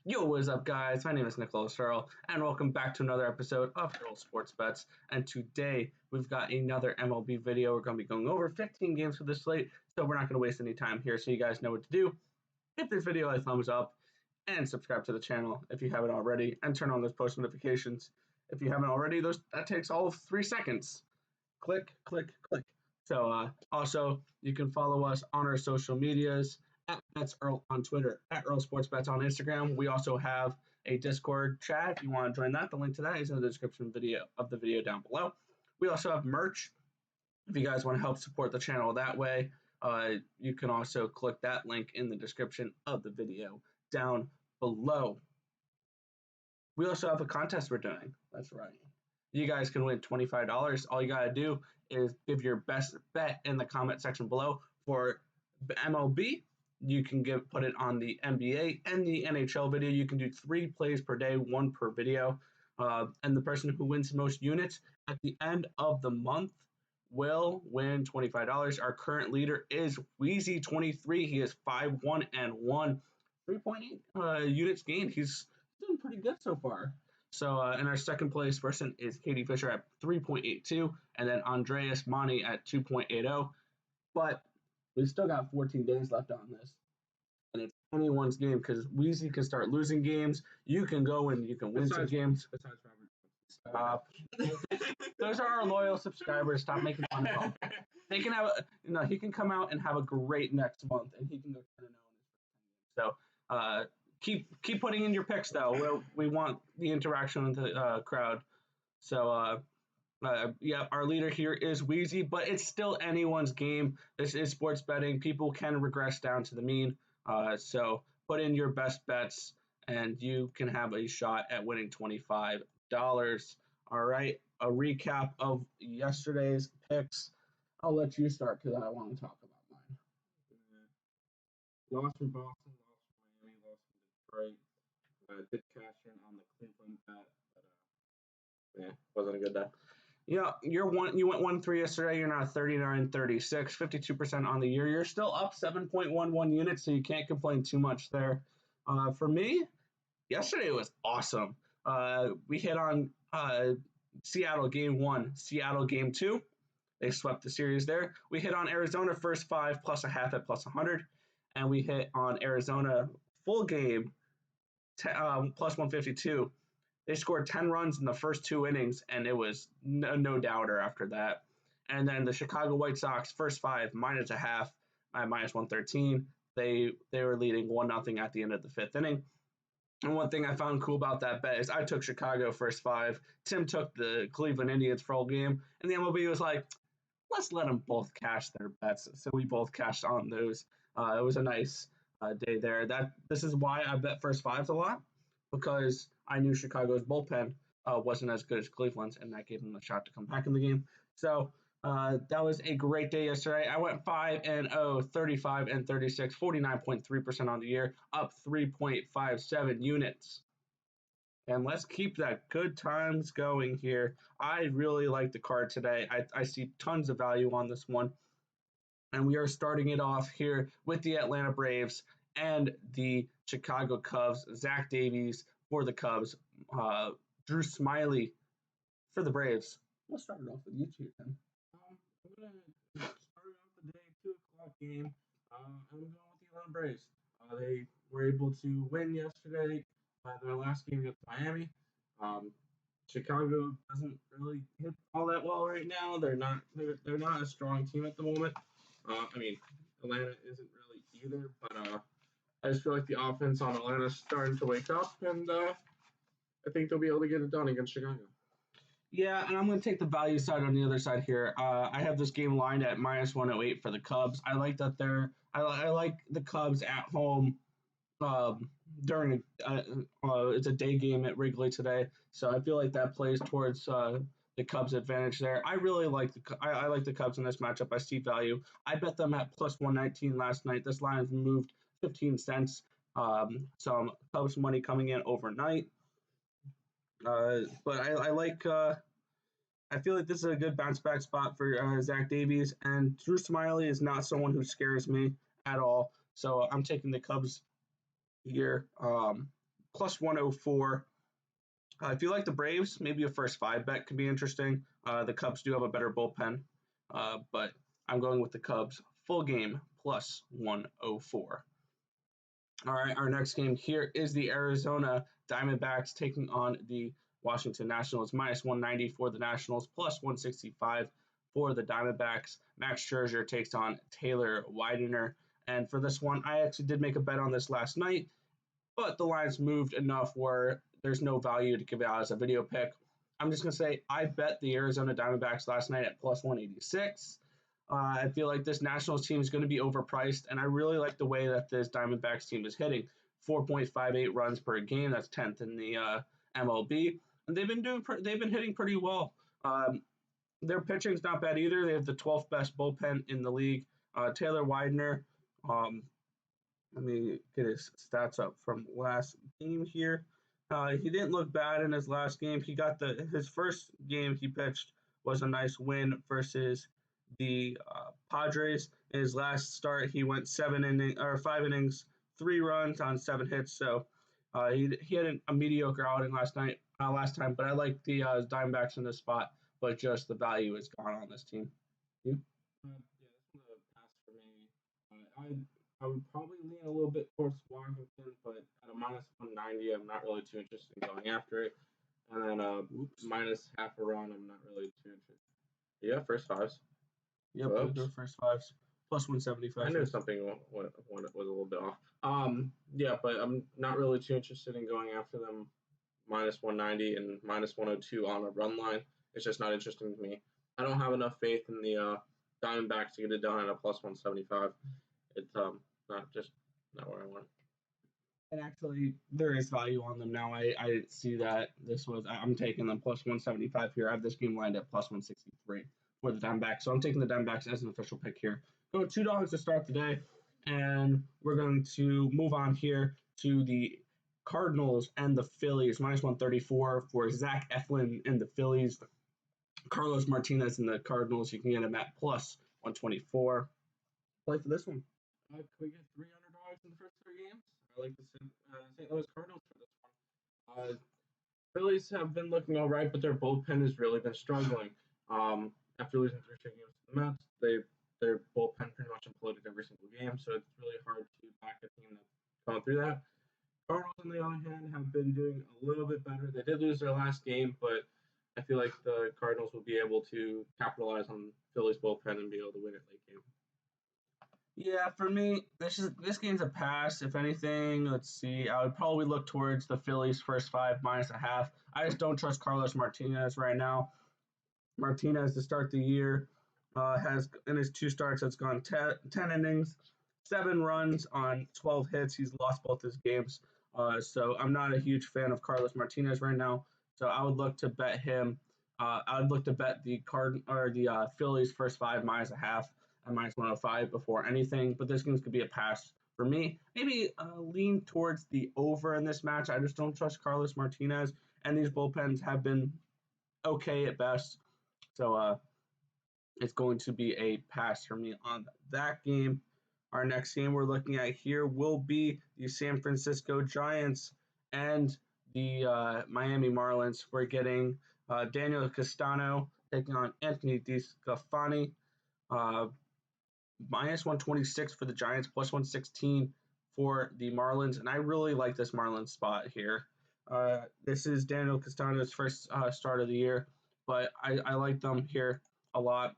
Yo, what is up, guys? My name is Nicholas Earl, and welcome back to another episode of Earl Sports Bets. And today we've got another MLB video. We're going to be going over 15 games for this slate, so we're not going to waste any time here. So you guys know what to do. Give this video a thumbs up and subscribe to the channel if you haven't already, and turn on those post notifications if you haven't already. That takes all of 3 seconds. Click, click, click. So also you can follow us on our social medias. At Bets Earl on Twitter, at Earl Sports Bets on Instagram. We also have a Discord chat if you want to join that. The link to that is in the description of the video down below. We also have merch if you guys want to help support the channel that way. You can also click that link in the description of the video down below. We also have a contest we're doing. That's right. You guys can win $25. All you got to do is give your best bet in the comment section below. For MLB, you can put it on the NBA and the NHL video. You can do 3 plays per day, 1 per video. And the person who wins the most units at the end of the month will win $25. Our current leader is Wheezy23. He is 5-1-1, 3.8 units gained. He's doing pretty good so far. So, and our second place person is Katie Fisher at 3.82, and then Andreas Monti at 2.80. But we've still got 14 days left on this, and it's anyone's game because Wheezy can start losing games. You can go and you can win some games. Besides Stop. Those are our loyal subscribers. Stop making fun of them. They can have, he can come out and have a great next month, and he can go 10-0 in his first 10 games. So keep putting in your picks though. We want the interaction with the crowd. So yeah, our leader here is Wheezy, but it's still anyone's game. This is sports betting. People can regress down to the mean. So put in your best bets, and you can have a shot at winning $25. All right, a recap of yesterday's picks. I'll let you start because I want to talk about mine. Lost from Boston, lost from Miami, lost from Detroit. Did cash in on the Cleveland bet, but wasn't a good day. Yeah, you went 1-3 yesterday. You're now 39-36, 52% on the year. You're still up 7.11 units, so you can't complain too much there. For me, yesterday was awesome. We hit on Seattle game 1, Seattle game 2. They swept the series there. We hit on Arizona first 5 plus a half at plus 100, and we hit on Arizona full game plus 152. They scored 10 runs in the first 2 innings, and it was no doubter after that. And then the Chicago White Sox first 5 minus a half at minus 113. They were leading 1-0 at the end of the 5th inning. And one thing I found cool about that bet is I took Chicago first 5. Tim took the Cleveland Indians full game, and the MLB was like, let's let them both cash their bets. So we both cashed on those. It was a nice day there. This is why I bet first 5s a lot, because I knew Chicago's bullpen wasn't as good as Cleveland's, and that gave them a shot to come back in the game. So that was a great day yesterday. I went 5-0, 35-36, 49.3% on the year, up 3.57 units. And let's keep that good times going here. I really like the card today. I see tons of value on this one. And we are starting it off here with the Atlanta Braves and the Chicago Cubs. Zach Davies for the Cubs. Drew Smyly for the Braves. We'll start it off with you two, Tim. I'm going to start off the day, 2 o'clock game. I'm going with the Atlanta Braves. They were able to win yesterday their last game against Miami. Chicago doesn't really hit all that well right now. They're not a strong team at the moment. Atlanta isn't really either, but I just feel like the offense on Atlanta is starting to wake up, and I think they'll be able to get it done against Chicago. Yeah, and I'm going to take the value side on the other side here. I have this game lined at minus 108 for the Cubs. I like that I like the Cubs at home during it's a day game at Wrigley today, so I feel like that plays towards the Cubs' advantage there. I really like I like the Cubs in this matchup. I see value. I bet them at plus 119 last night. This line has moved 15 cents. Some Cubs money coming in overnight. But I like. I feel like this is a good bounce back spot for Zach Davies, and Drew Smyly is not someone who scares me at all. So I'm taking the Cubs here. plus 104. If you like the Braves, maybe a first 5 bet could be interesting. The Cubs do have a better bullpen, but I'm going with the Cubs full game plus 104. All right, our next game here is the Arizona Diamondbacks taking on the Washington Nationals. Minus 190 for the Nationals, plus 165 for the Diamondbacks. Max Scherzer takes on Taylor Widener. And for this one, I actually did make a bet on this last night, but the lines moved enough where there's no value to give out as a video pick. I'm just going to say I bet the Arizona Diamondbacks last night at plus 186. I feel like this Nationals team is going to be overpriced, and I really like the way that this Diamondbacks team is hitting. 4.58 runs per game. That's 10th in the MLB, and they've been hitting pretty well. Their pitching's not bad either. They have the 12th best bullpen in the league. Taylor Widener. Let me get his stats up from last game here. He didn't look bad in his last game. He got his first game he pitched was a nice win versus the Padres. In his last start, he went 5 innings, 3 runs on 7 hits. So he had a mediocre outing last time. But I like the Diamondbacks in this spot. But just the value is gone on this team. Yeah, this one's a pass for me. I would probably lean a little bit towards Washington, but at a minus 190, I'm not really too interested in going after it. And then minus half a run, I'm not really too interested. Yeah, first 5s. Yep, the first 5s. Plus 175. I knew something was a little bit off. Yeah, but I'm not really too interested in going after them. Minus 190 and minus 102 on a run line. It's just not interesting to me. I don't have enough faith in the Diamondbacks to get it done at a plus 175. It's not where I want. And actually, there is value on them now. I see that I'm taking them plus 175 here. I have this game lined at plus 163 for the Diamondbacks. So I'm taking the Diamondbacks as an official pick here. Go $2 to start the day. And we're going to move on here to the Cardinals and the Phillies. Minus 134 for Zach Eflin and the Phillies. Carlos Martinez and the Cardinals. You can get him at plus 124. Play for this one. Can we get $300 in the first 3 games? I like the St. Louis Cardinals for this one. Phillies have been looking all right, but their bullpen has really been struggling. After losing 3 straight games to the Mets, their bullpen pretty much imploded every single game, so it's really hard to back a team that's going through that. Cardinals, on the other hand, have been doing a little bit better. They did lose their last game, but I feel like the Cardinals will be able to capitalize on Phillies' bullpen and be able to win it late game. Yeah, for me, this game's a pass. If anything, let's see. I would probably look towards the Phillies first 5 minus a half. I just don't trust Carlos Martinez right now. Martinez to start the year has in his 2 starts has gone 10 innings, 7 runs on 12 hits. He's lost both his games. So I'm not a huge fan of Carlos Martinez right now. So I would look to bet him. I would look to bet the Phillies first 5 minus a half at minus 105 before anything. But this game could be a pass for me. Maybe lean towards the over in this match. I just don't trust Carlos Martinez, and these bullpens have been okay at best. So it's going to be a pass for me on that game. Our next game we're looking at here will be the San Francisco Giants and the Miami Marlins. We're getting Daniel Castano taking on Anthony DeSclafani. Minus 126 for the Giants, plus 116 for the Marlins. And I really like this Marlins spot here. This is Daniel Castano's first start of the year, but I like them here a lot.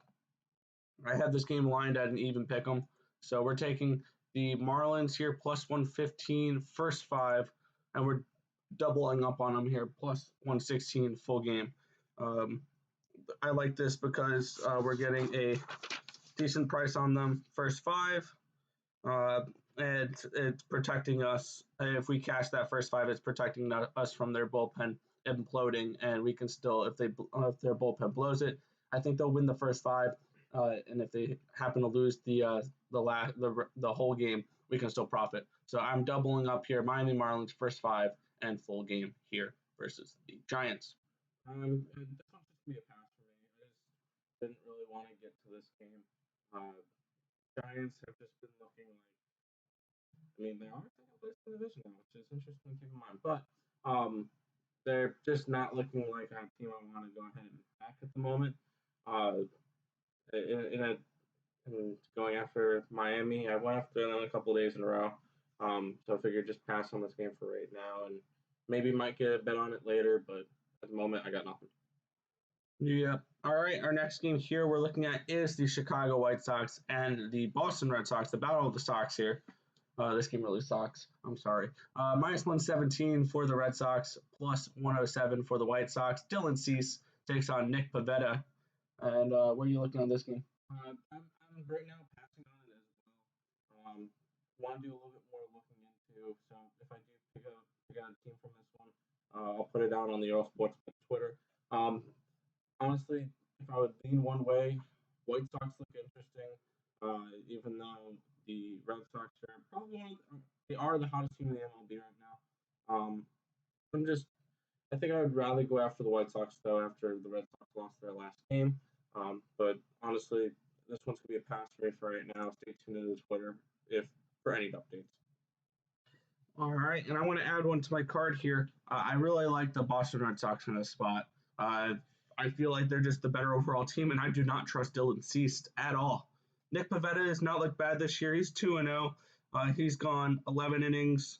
I have this game lined at an even pick 'em. So we're taking the Marlins here, plus 115, first 5, and we're doubling up on them here, plus 116 full game. I like this because we're getting a decent price on them, first 5, and it's protecting us. If we cash that first 5, it's protecting us from their bullpen imploding, and we can still, if their bullpen blows it, I think they'll win the first 5. And if they happen to lose the whole game, we can still profit. So I'm doubling up here. Miami Marlins first 5 and full game here versus the Giants. This one's just gonna be a pass for me. I just didn't really want to get to this game. Giants have just been looking like I mean, they are second place in the division now, which is interesting to keep in mind. But they're just not looking like a team I want to go ahead and back at the moment. Uh, in going after Miami, I went after them a couple of days in a row. So I figured just pass on this game for right now, and maybe might get a bet on it later. But at the moment, I got nothing. Yeah. All right. Our next game here we're looking at is the Chicago White Sox and the Boston Red Sox, the battle of the Sox here. This game really sucks. I'm sorry. Minus 117 for the Red Sox, plus 107 for the White Sox. Dylan Cease takes on Nick Pivetta. And where are you looking on this game? I'm right now passing on it as well. Want to do a little bit more looking into. So if I do pick out a team from this one, I'll put it down on the Earl Sports Twitter. Honestly, if I would lean one way, White Sox look interesting. Even though the Red Sox are probably they are the hottest team in the MLB right now. I think I would rather go after the White Sox though after the Red Sox lost their last game. But honestly, this one's gonna be a pass for me for right now. Stay tuned to the Twitter if for any updates. All right, and I want to add one to my card here. I really like the Boston Red Sox in this spot. I feel like they're just the better overall team, and I do not trust Dylan Cease at all. Nick Pivetta has not looked bad this year. He's 2-0. He's gone 11 innings,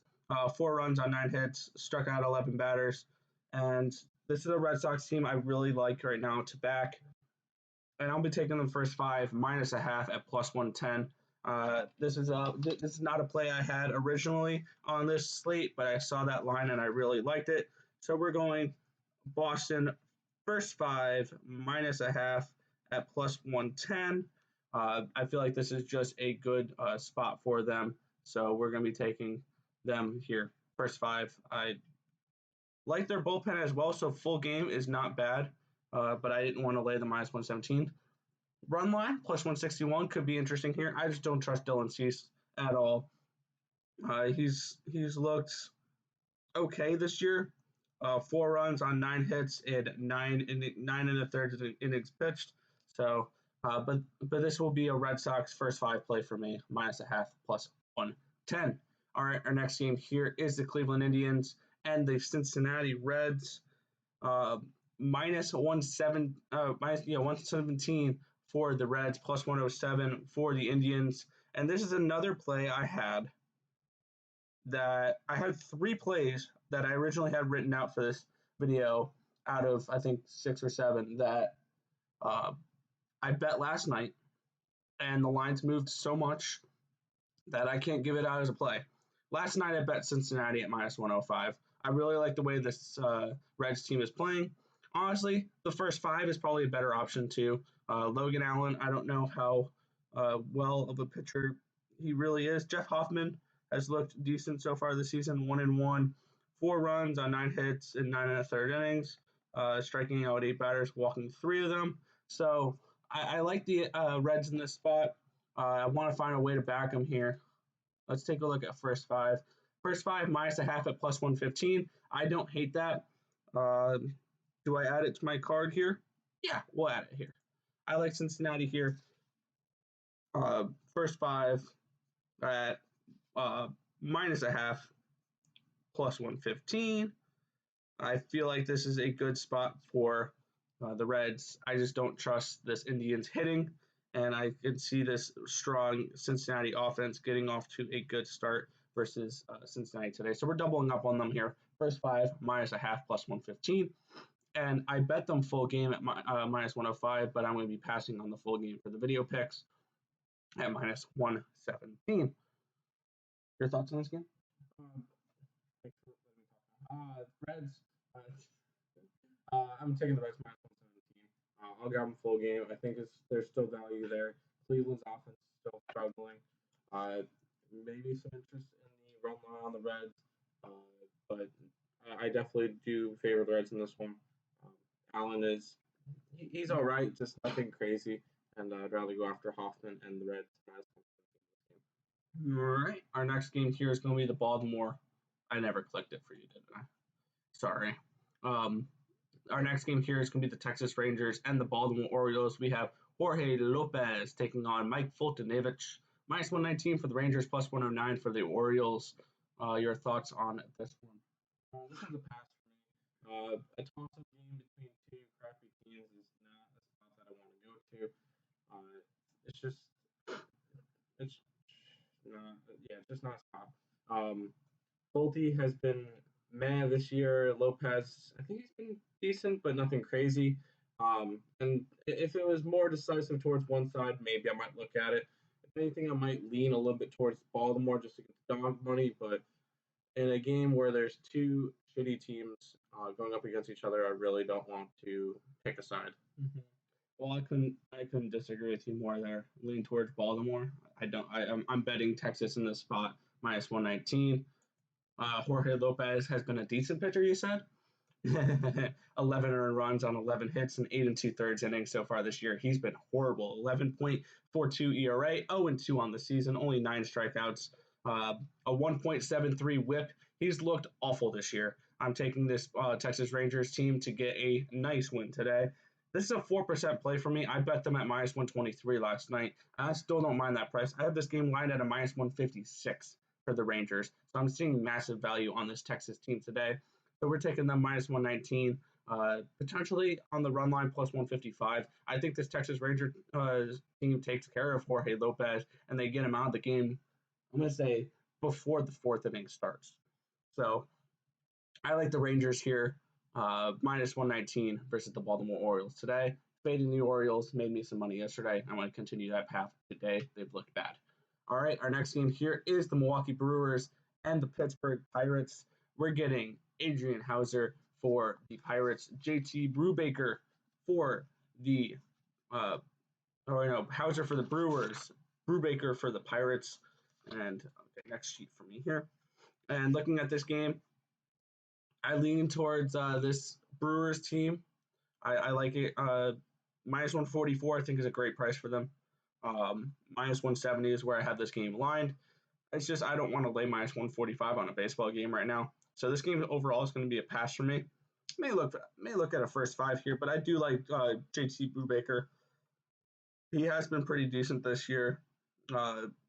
4 runs on 9 hits, struck out 11 batters. And this is a Red Sox team I really like right now to back. And I'll be taking the first 5 minus a half at plus 110. This is not a play I had originally on this slate, but I saw that line and I really liked it. So we're going Boston first 5 minus a half at plus 110. I feel like this is just a good spot for them. So we're going to be taking them here. First 5. I like their bullpen as well, so full game is not bad, but I didn't want to lay the minus 117. Run line, plus 161, could be interesting here. I just don't trust Dylan Cease at all. He's looked okay this year. 4 runs on 9 hits and 9 and a third innings pitched. So, but this will be a Red Sox first 5 play for me, minus a half, plus 110. All right, our next game here is the Cleveland Indians and the Cincinnati Reds. Minus 117 for the Reds, plus 107 for the Indians. And this is another play I had that I had 3 plays that I originally had written out for this video out of, I think, 6 or 7 that I bet last night. And the lines moved so much that I can't give it out as a play. Last night I bet Cincinnati at minus 105. I really like the way this Reds team is playing. Honestly, the first 5 is probably a better option too. Logan Allen, I don't know how well of a pitcher he really is. Jeff Hoffman has looked decent so far this season, 1-1, 4 runs on 9 hits in 9 and a third innings, striking out 8 batters, walking 3 of them. So I like the Reds in this spot. I want to find a way to back them here. Let's take a look at first 5. First 5 minus a half at plus 115. I don't hate that. Do I add it to my card here? Yeah, we'll add it here. I like Cincinnati here. First 5 at minus a half, plus 115. I feel like this is a good spot for the Reds. I just don't trust this Indians hitting, and I can see this strong Cincinnati offense getting off to a good start versus Cincinnati today. So we're doubling up on them here. First 5 minus a half, plus 115. And I bet them full game at minus 105, but I'm going to be passing on the full game for the video picks at minus 117. Your thoughts on this game? Reds. I'm taking the Reds minus 117. I'll grab them full game. I think there's still value there. Cleveland's offense is still struggling. Maybe some interest in the run line on the Reds, but I definitely do favor the Reds in this one. Allen he's all right, just nothing crazy, and I'd rather go after Hoffman and the Reds. All right, our next game here is going to be the Baltimore. I never clicked it for you, didn't I? Sorry. Our next game here is going to be the Texas Rangers and the Baltimore Orioles. We have Jorge Lopez taking on Mike Fultonevich. Minus 119 for the Rangers, plus 109 for the Orioles. Your thoughts on this one? This one's a pass for me. A toss-up game between two crappy teams is not a spot that I want to go to. It's just, it's not, yeah, it's just not a spot. Bolte has been meh this year. Lopez, I think he's been decent, but nothing crazy. And if it was more decisive towards one side, maybe I might look at it. If anything, I might lean a little bit towards Baltimore just to get the dog money. But in a game where there's two shitty teams going up against each other, I really don't want to pick a side. Mm-hmm. Well, I couldn't disagree with you more there. Lean towards Baltimore. I'm betting Texas in this spot minus 119. Jorge Lopez has been a decent pitcher, you said? 11 earned runs on 11 hits and 8 2/3 innings so far this year. He's been horrible. 11.42 ERA, 0-2 on the season, only 9 strikeouts, a 1.73 whip. He's looked awful this year. I'm taking this Texas Rangers team to get a nice win today. This is a 4% play for me. I bet them at minus 123 last night. I still don't mind that price. I have this game lined at a minus 156 for the Rangers. So I'm seeing massive value on this Texas team today. So we're taking them minus 119, potentially on the run line plus 155. I think this Texas Ranger team takes care of Jorge Lopez and they get him out of the game, I'm going to say, before the fourth inning starts. So I like the Rangers here, minus 119 versus the Baltimore Orioles today. Fading the Orioles made me some money yesterday. I want to continue that path today. They've looked bad. All right, our next game here is the Milwaukee Brewers and the Pittsburgh Pirates. We're getting Adrian Hauser for the Pirates, JT Brubaker for the Hauser for the Brewers, Brubaker for the Pirates, and next sheet for me here. And looking at this game, I lean towards this Brewers team. I like it. Minus 144, I think, is a great price for them. Minus 170 is where I have this game lined. It's just I don't want to lay minus 145 on a baseball game right now. So this game overall is going to be a pass for me. May look at a first five here, but I do like JT Brubaker. He has been pretty decent this year,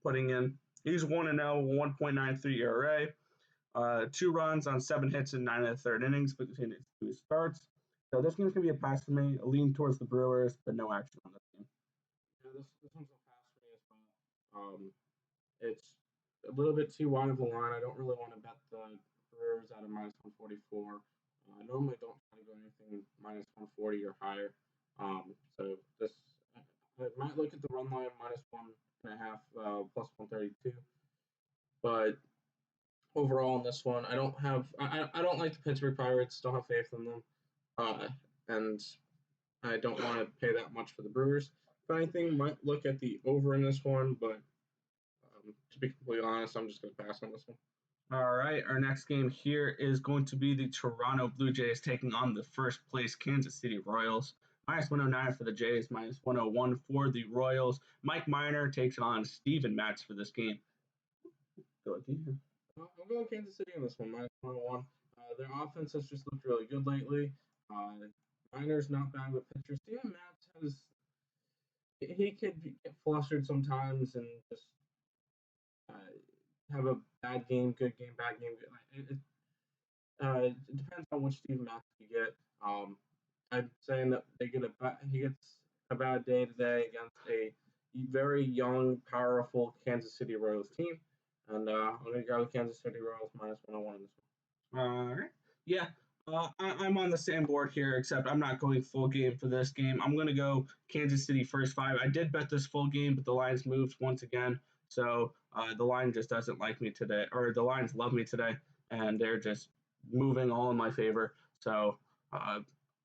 putting in. He's 1-0, 1.93 ERA. 2 runs on 7 hits in 9 1/3 innings between his 2 starts. So this game's going to be a pass for me. A lean towards the Brewers, but no action on this game. Yeah, this one's a pass for me as well. It's a little bit too wide of a line. I don't really want to bet the Brewers at a minus 144. I normally don't try to go anything minus 140 or higher. So this, I might look at the run line minus 1.5 plus 132. But overall in this one, I don't like the Pittsburgh Pirates. Don't have faith in them, and I don't want to pay that much for the Brewers. If anything, might look at the over in this one, but to be completely honest, I'm just going to pass on this one. All right, our next game here is going to be the Toronto Blue Jays taking on the first place Kansas City Royals. Minus 109 for the Jays, minus 101 for the Royals. Mike Minor takes on Steven Matz for this game. Go again. I'm going Kansas City in this one, minus 101. Their offense has just looked really good lately. Minor's not bad with pitchers. Steven Matz he could get flustered sometimes and just have a bad game, good game, bad game. It depends on which Steven Matz you get. I'm saying that he gets a bad day today against a very young, powerful Kansas City Royals team. And I'm going to go with Kansas City Royals minus 101 in this one. All right. Yeah, I'm on the same board here, except I'm not going full game for this game. I'm going to go Kansas City first 5. I did bet this full game, but the lines moved once again. So the line just doesn't like me today, or the lines love me today, and they're just moving all in my favor. So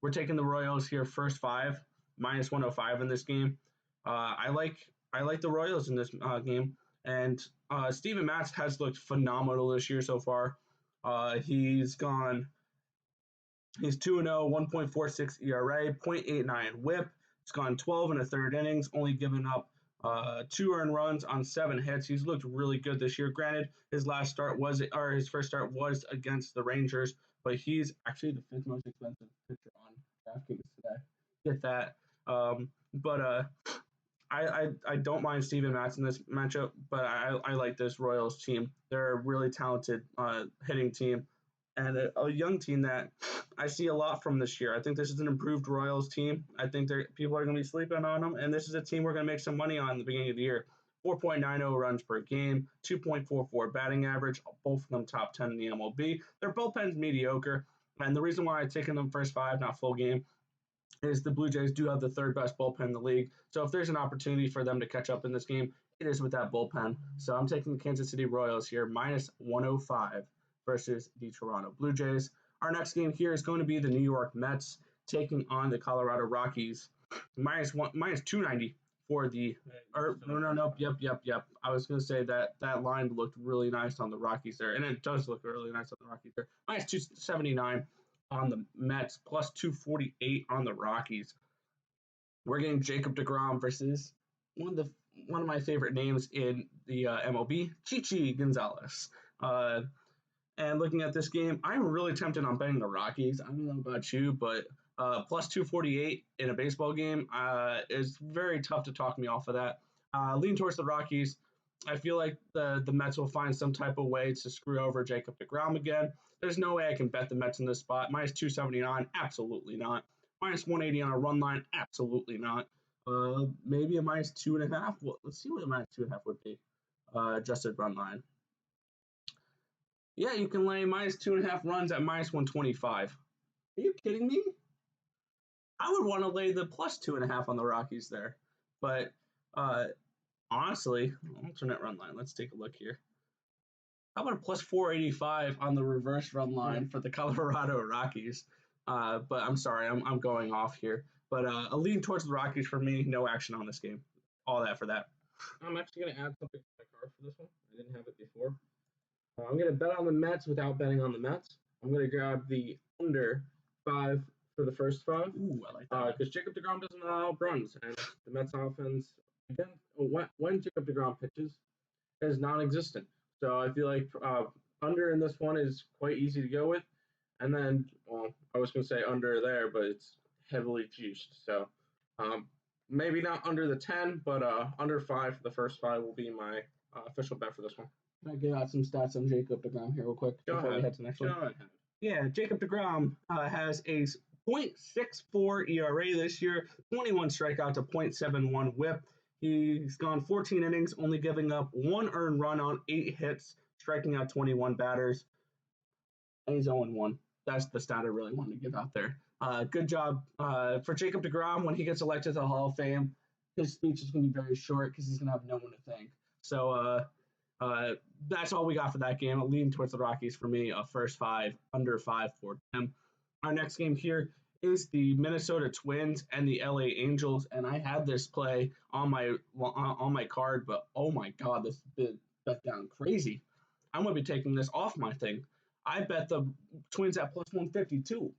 we're taking the Royals here first 5, minus 105 in this game. I like the Royals in this game. And Steven Matz has looked phenomenal this year so far. He's 2-0, 1.46 ERA, 0.89 WHIP. He's gone 12 1/3 innings, only given up 2 earned runs on 7 hits. He's looked really good this year. Granted, his first start was against the Rangers, but he's actually the 5th most expensive pitcher on DraftKings today. Get that. I don't mind Steven Matz in this matchup, but I like this Royals team. They're a really talented hitting team and a young team that I see a lot from this year. I think this is an improved Royals team. I think people are going to be sleeping on them, and this is a team we're going to make some money on at the beginning of the year. 4.90 runs per game, 2.44 batting average, both of them top 10 in the MLB. Their bullpen's mediocre, and the reason why I've taken them first five, not full game, is the Blue Jays do have the third best bullpen in the league. So if there's an opportunity for them to catch up in this game, it is with that bullpen. So I'm taking the Kansas City Royals here, minus 105 versus the Toronto Blue Jays. Our next game here is going to be the New York Mets taking on the Colorado Rockies, minus 290 for the. No. Yep. I was going to say that line looked really nice on the Rockies there, and it does look really nice on the Rockies there. Minus 279 on the Mets, plus 248 on the Rockies. We're getting Jacob deGrom versus one of my favorite names in the MLB, Chichi Gonzalez. And looking at this game, I'm really tempted on betting the Rockies. I don't know about you, but plus 248 in a baseball game is very tough to talk me off of that. Lean towards the Rockies. I feel like the Mets will find some type of way to screw over Jacob deGrom again. There's no way I can bet the Mets in this spot. Minus 279, absolutely not. Minus 180 on a run line, absolutely not. Maybe a minus 2.5. Well, let's see what a minus 2.5 would be. Adjusted run line. Yeah, you can lay minus 2.5 runs at minus 125. Are you kidding me? I would want to lay the plus 2.5 on the Rockies there. But honestly, alternate run line. Let's take a look here. How about a plus 485 on the reverse run line for the Colorado Rockies? But I'm sorry, I'm going off here. But a lean towards the Rockies for me, no action on this game. All that for that. I'm actually going to add something to my card for this one. I didn't have it before. I'm going to bet on the Mets without betting on the Mets. I'm going to grab the under 5 for the first 5. Ooh, I like that. Because Jacob deGrom doesn't allow runs, and the Mets offense, again, when Jacob deGrom pitches, is non-existent. So I feel like under in this one is quite easy to go with. And then, well, I was going to say under there, but it's heavily juiced. So maybe not under the 10, but under 5 for the first 5 will be my official bet for this one. Can I get out some stats on Jacob deGrom here real quick before we head to the next one? Yeah, Jacob deGrom has a 0.64 ERA this year, 21 strikeouts, a 0.71 whip. He's gone 14 innings, only giving up 1 earned run on 8 hits, striking out 21 batters, and he's 0-1. That's the stat I really wanted to give out there. Good job for Jacob deGrom when he gets elected to the Hall of Fame. His speech is going to be very short because he's going to have no one to thank. So that's all we got for that game. A lean towards the Rockies for me. A first 5, under 5 for them. Our next game here is the Minnesota Twins and the LA Angels, and I had this play on my card, but oh my god, this bet down crazy. I'm going to be taking this off my thing. I bet the Twins at plus 152,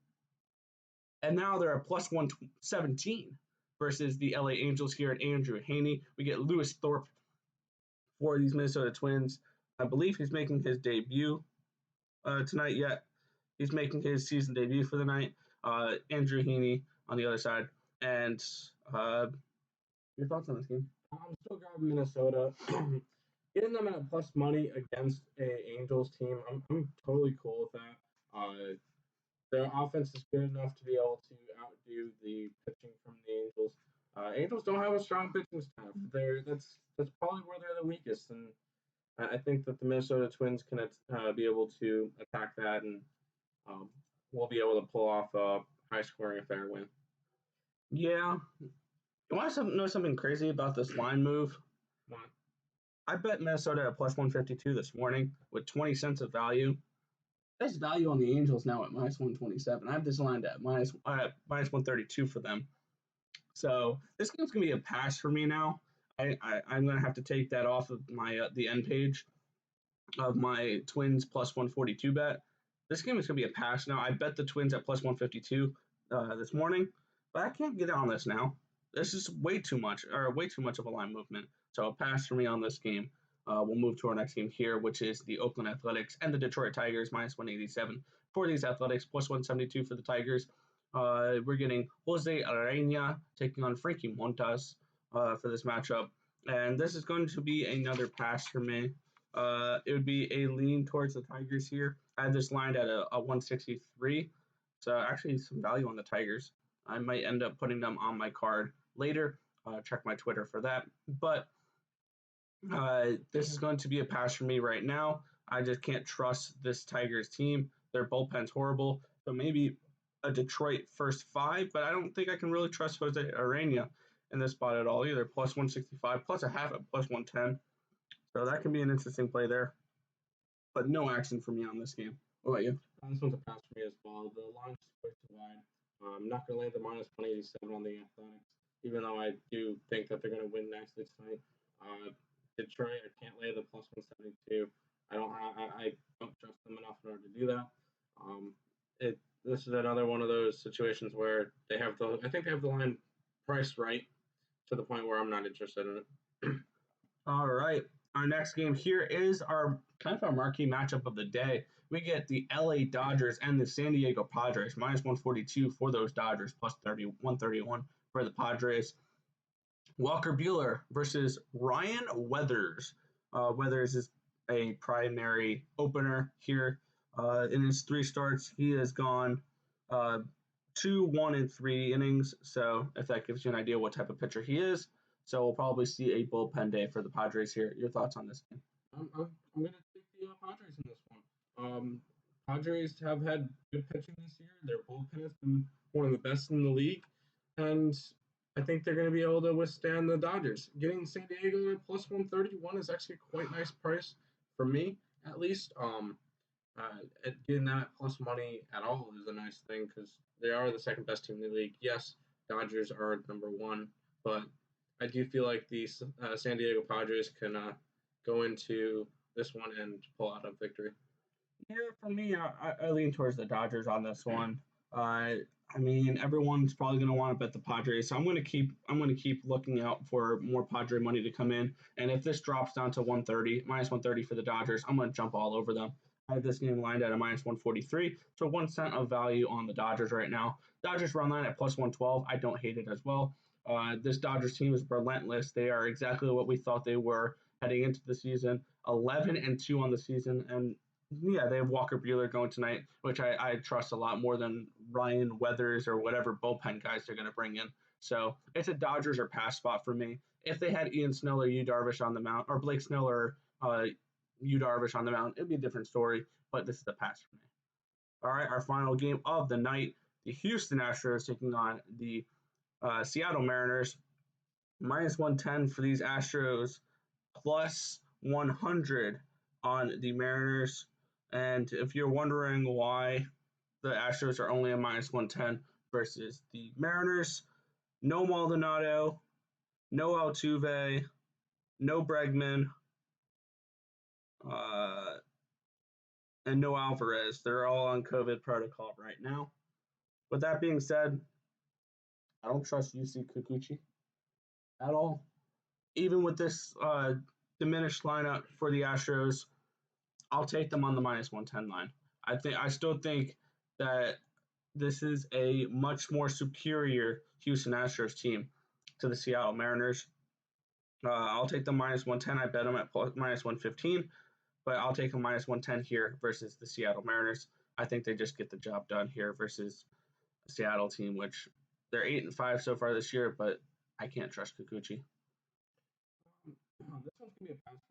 and now they're at plus 117 versus the LA Angels here at Andrew Haney. We get Lewis Thorpe for these Minnesota Twins. I believe he's making his debut tonight yet. He's making his season debut for the night. Andrew Heaney on the other side. And your thoughts on this game? I'm still grabbing Minnesota. Getting them at plus money against a Angels team, I'm totally cool with that. Their offense is good enough to be able to outdo the pitching from the Angels. Angels don't have a strong pitching staff. That's probably where they're the weakest, and I think that the Minnesota Twins can be able to attack that, and we'll be able to pull off a high-scoring affair win. Yeah. You want to know something crazy about this line move? What? I bet Minnesota at plus 152 this morning with 20 cents of value. There's value on the Angels now at minus 127. I have this line at minus 132 for them. So this game's going to be a pass for me now. I'm going to have to take that off of my the end page of my Twins plus 142 bet. This game is going to be a pass now. I bet the Twins at plus 152 this morning, but I can't get on this now. This is way too much of a line movement. So a pass for me on this game. We'll move to our next game here, which is the Oakland Athletics and the Detroit Tigers, minus 187 for these Athletics, plus 172 for the Tigers. We're getting Jose Arena taking on Frankie Montas. for this matchup. And this is going to be another pass for me. It would be a lean towards the Tigers here. I have this lined at a 163. So actually some value on the Tigers. I might end up putting them on my card later. Check my Twitter for that. But this is going to be a pass for me right now. I just can't trust this Tigers team. Their bullpen's horrible. So maybe a Detroit first 5, but I don't think I can really trust Jose Urena in this spot at all either. Plus 165, plus a half at plus 110. So that can be an interesting play there. But no action for me on this game. What about you? This one's a pass for me as well. The line's way too wide. I'm not going to lay the minus 187 on the Athletics, even though I do think that they're going to win nicely tonight. Detroit, I can't lay the plus 172. I don't trust them enough in order to do that. This is another one of those situations where I think they have the line priced right to the point where I'm not interested in it. All right. Our next game here is our kind of our marquee matchup of the day. We get the LA Dodgers and the San Diego Padres, minus 142 for those Dodgers, plus 131 for the Padres. Walker Buehler versus Ryan Weathers. Weathers is a primary opener here. In his 3 starts, he has gone 2, 1, and 3 innings. So if that gives you an idea what type of pitcher he is. So we'll probably see a bullpen day for the Padres here. Your thoughts on this game? I'm going to take the Padres in this one. Padres have had good pitching this year. Their bullpen has been one of the best in the league. And I think they're going to be able to withstand the Dodgers. Getting San Diego at plus 131 is actually quite a nice price for me, at least. Getting that plus money at all is a nice thing because they are the second best team in the league. Yes, Dodgers are number 1, but I do feel like the San Diego Padres can go into this one and pull out a victory. Yeah, for me, I lean towards the Dodgers on this one. I mean, everyone's probably going to want to bet the Padres, so I'm going to keep looking out for more Padre money to come in. And if this drops down to 130, minus 130 for the Dodgers, I'm going to jump all over them. I have this game lined at a minus 143, so 1 cent of value on the Dodgers right now. Dodgers run line at plus 112. I don't hate it as well. This Dodgers team is relentless. They are exactly what we thought they were heading into the season. 11-2 on the season, and yeah, they have Walker Buehler going tonight, which I trust a lot more than Ryan Weathers or whatever bullpen guys they're going to bring in. So it's a Dodgers or pass spot for me. If they had Ian Snell or Yu Darvish on the mound, or Blake Snell or Yu Darvish on the mound, it'd be a different story. But this is a pass for me. All right, our final game of the night: the Houston Astros taking on the Seattle Mariners. Minus 110 for these Astros, plus 100 on the Mariners. And if you're wondering why the Astros are only a minus 110 versus the Mariners, no Maldonado, no Altuve, no Bregman, and no Alvarez. They're all on COVID protocol right now. With that being said, I don't trust UC Kikuchi at all. Even with this diminished lineup for the Astros, I'll take them on the minus 110 line. I still think that this is a much more superior Houston Astros team to the Seattle Mariners. I'll take the minus 110. I bet them at minus 115, but I'll take a minus 110 here versus the Seattle Mariners. I think they just get the job done here versus a Seattle team, which they're 8-5 so far this year, but I can't trust Kikuchi. This one's going to be a pass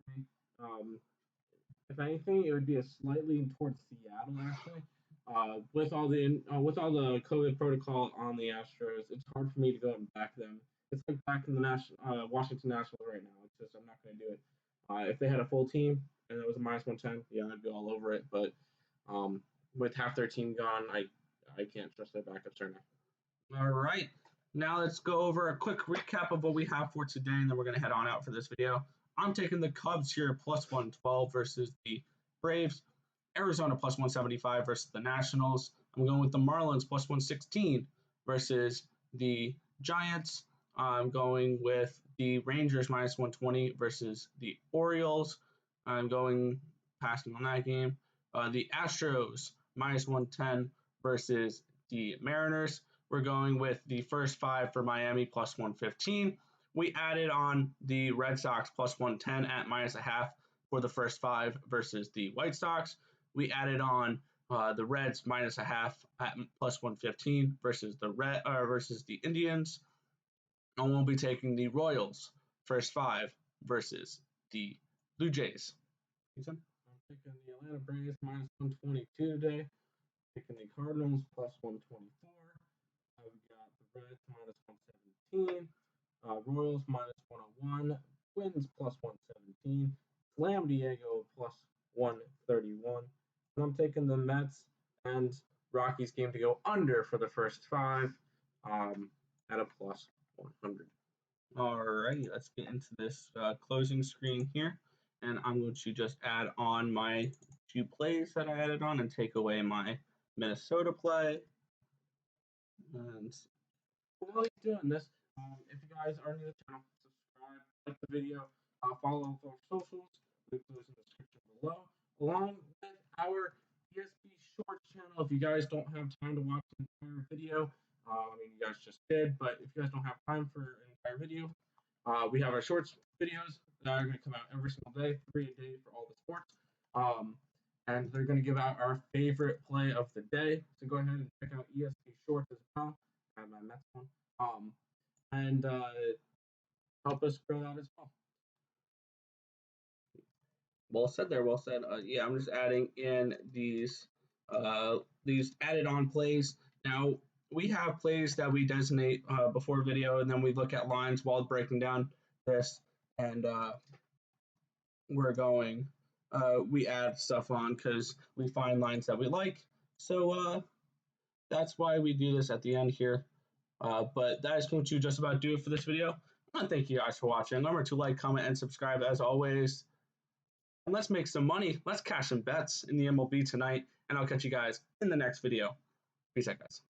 for me. If anything, it would be a slight lean towards Seattle, actually. With all the COVID protocol on the Astros, it's hard for me to go and back them. It's like backing the Washington Nationals right now. It's just I'm not going to do it. If they had a full team and it was a minus 110, yeah, I'd be all over it. But with half their team gone, I can't trust their backups right now. All right. Now let's go over a quick recap of what we have for today, and then we're going to head on out for this video. I'm taking the Cubs here plus 112 versus the Braves. Arizona plus 175 versus the Nationals. I'm going with the Marlins plus 116 versus the Giants. I'm going with the Rangers minus 120 versus the Orioles. I'm going passing on that game. The Astros minus 110 versus the Mariners. We're going with the first 5 for Miami plus 115. we added on the Red Sox plus 110 at -0.5 for the first 5 versus the White Sox. We added on the Reds -0.5 at plus 115 versus the Indians. And we'll be taking the Royals first 5 versus the Blue Jays. I'm taking the Atlanta Braves -122 today. Taking the Cardinals plus 124. We've got the Reds -117. Royals -101. Twins plus 117. Slam Diego plus 131. And I'm taking the Mets and Rockies game to go under for the first 5 at a plus 100. Alrighty, let's get into this closing screen here. And I'm going to just add on my 2 plays that I added on and take away my Minnesota play. And while he's doing this, if you guys are new to the channel, subscribe, like the video, follow our socials, link those in the description below, along with our ESP Shorts channel. If you guys don't have time to watch the entire video, I mean, you guys just did, but if you guys don't have time for an entire video, we have our shorts videos that are going to come out every single day, 3 a day for all the sports. And they're going to give out our favorite play of the day. So go ahead and check out ESP Shorts as well. I have my Mets one. And help us grow that as well. Well said there, well said. Yeah, I'm just adding in these added on plays. Now, we have plays that we designate before video, and then we look at lines while breaking down this, and we add stuff on because we find lines that we like. So that's why we do this at the end here. But that is going to just about do it for this video. I want to thank you guys for watching. Remember to like, comment, and subscribe as always. And let's make some money. Let's cash some bets in the MLB tonight. And I'll catch you guys in the next video. Peace out, guys.